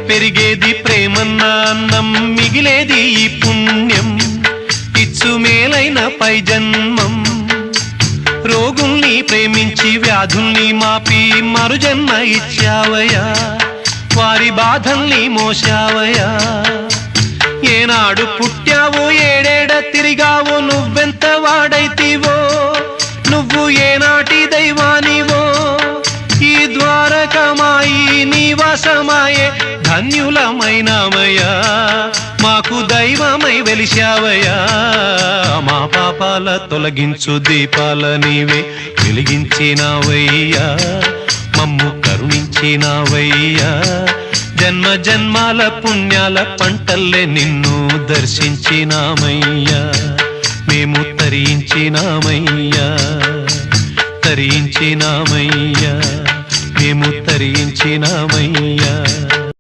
పెరిగేది ప్రేమన్న అన్నం, మిగిలేది ఈ పుణ్యం ఇచ్చు మేలైన పై జన్మం. రోగుల్ని ప్రేమించి వ్యాధుల్ని మాపి మరు జన్మ ఇచ్చావయ్యా, వారి బాధల్ని మోసావయ్యా. ఏనాడు పుట్టావో ఏడేడ తిరిగావో, నువ్వెంత వాడైతివో, నువ్వు ఏనాటి దైవానివో. ఈ ద్వారకమాయి నివాసమాయే ధన్యులమైనామయ్యా, మాకు దైవమై వెలిశావయ్యా. మా పాపాల తొలగించు దీపాల నీవే వెలిగించినావయ్యా, మమ్ము కరుణించినావయ్యా. జన్మ జన్మాల పుణ్యాల పంటల్లే నిన్ను దర్శించినామయ్యా, మేము తరించినామయ్యా, తరించినామయ్యా, మేము తరించినామయ్యా.